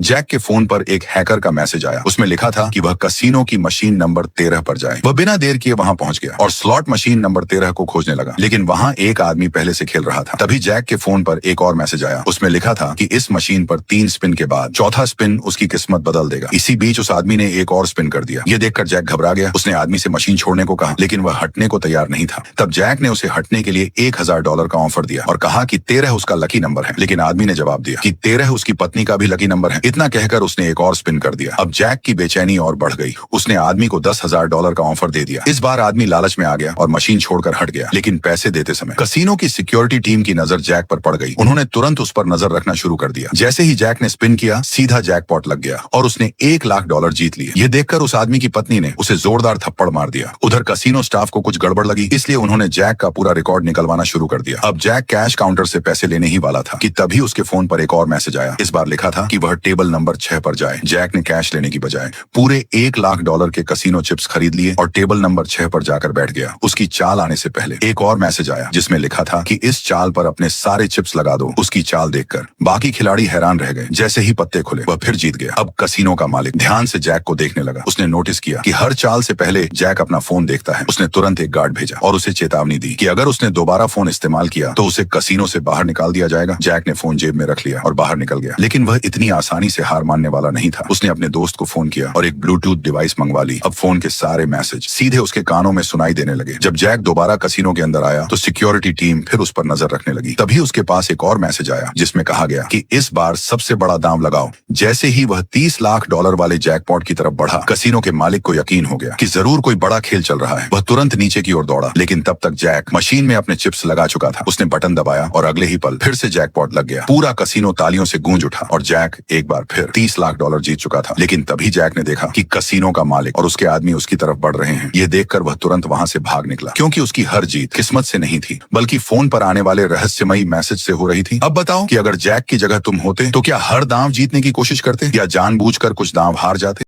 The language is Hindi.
जैक के फोन पर एक हैकर का मैसेज आया। उसमें लिखा था कि वह कसीनो की मशीन नंबर 13 पर जाए। वह बिना देर किए वहां पहुंच गया और स्लॉट मशीन नंबर 13 को खोजने लगा, लेकिन वहां एक आदमी पहले से खेल रहा था। तभी जैक के फोन पर एक और मैसेज आया। उसमें लिखा था कि इस मशीन पर 3 स्पिन के बाद चौथा स्पिन उसकी किस्मत बदल देगा। इसी बीच उस आदमी ने एक और स्पिन कर दिया। ये देखकर जैक घबरा गया। उसने आदमी से मशीन छोड़ने को कहा, लेकिन वह हटने को तैयार नहीं था। तब जैक ने उसे हटने के लिए $1000 का ऑफर दिया और कहा कि 13 उसका लकी नंबर है। लेकिन आदमी ने जवाब दिया कि 13 उसकी पत्नी का भी लकी नंबर है। इतना कहकर उसने एक और स्पिन कर दिया। अब जैक की बेचैनी और बढ़ गई। उसने आदमी को $10,000 का ऑफर दे दिया। इस बार आदमी लालच में आ गया और मशीन छोड़कर हट गया। लेकिन पैसे देते समय कसीनो की सिक्योरिटी टीम की नजर जैक पर पड़ गई। उन्होंने तुरंत उस पर नजर रखना शुरू कर दिया। जैसे ही जैक ने स्पिन किया, सीधा जैकपॉट लग गया और उसने $1,00,000 जीत लिए। ये देखकर उस आदमी की पत्नी ने उसे जोरदार थप्पड़ मार दिया। उधर कसीनो स्टाफ को कुछ गड़बड़ लगी, इसलिए उन्होंने जैक का पूरा रिकॉर्ड निकलवाना शुरू कर दिया। अब जैक कैश काउंटर से पैसे लेने ही वाला था कि तभी उसके फोन पर एक और मैसेज आया। इस बार लिखा था कि वह टेबल नंबर 6 पर जाए। जैक ने कैश लेने की बजाय पूरे $1,00,000 के कसीनो चिप्स खरीद लिए और टेबल नंबर 6 पर जाकर बैठ गया। उसकी चाल आने से पहले एक और मैसेज आया, जिसमें लिखा था कि इस चाल पर अपने सारे चिप्स लगा दो। उसकी चाल देखकर बाकी खिलाड़ी हैरान रह गए। जैसे ही पत्ते खुले, वह फिर जीत गया। अब कसीनो का मालिक ध्यान से जैक को देखने लगा। उसने नोटिस किया कि हर चाल से पहले जैक अपना फोन देखता है। उसने तुरंत एक गार्ड भेजा और उसे चेतावनी दी कि अगर उसने दोबारा फोन इस्तेमाल किया तो उसे कसीनो से बाहर निकाल दिया जाएगा। जैक ने फोन जेब में रख लिया और बाहर निकल गया। लेकिन वह इतनी आसानी से हार मानने वाला नहीं था। उसने अपने दोस्त को फोन किया और एक ब्लूटूथ डिवाइस मंगवा ली। अब फोन के सारे मैसेज सीधे उसके कानों में सुनाई देने लगे। जब जैक दोबारा कसीनो के अंदर आया तो सिक्योरिटी टीम फिर उस पर नजर रखने लगी। तभी उसके पास एक और मैसेज आया, जिसमें कहा गया कि इस बार सबसे बड़ा दांव लगाओ। जैसे ही वह $30,00,000 वाले जैकपॉट की तरफ बढ़ा, कसीनो के मालिक को यकीन हो गया कि जरूर कोई बड़ा खेल चल रहा है। वह तुरंत नीचे की ओर दौड़ा, लेकिन तब तक जैक मशीन में अपने चिप्स लगा चुका था। उसने बटन दबाया और अगले ही पल फिर से जैकपॉट लग गया। पूरा कसीनो तालियों से गूंज उठा और जैक एक बार फिर $30,00,000 जीत चुका था। लेकिन तभी जैक ने देखा कि कसीनो का मालिक और उसके आदमी उसकी तरफ बढ़ रहे हैं। ये देखकर वह तुरंत वहां से भाग निकला, क्योंकि उसकी हर जीत किस्मत से नहीं थी, बल्कि फोन पर आने वाले रहस्यमयी मैसेज से हो रही थी। अब बताओ कि अगर जैक की जगह तुम होते तो क्या हर दांव जीतने की कोशिश करते या जानबूझकर कुछ दांव हार जाते?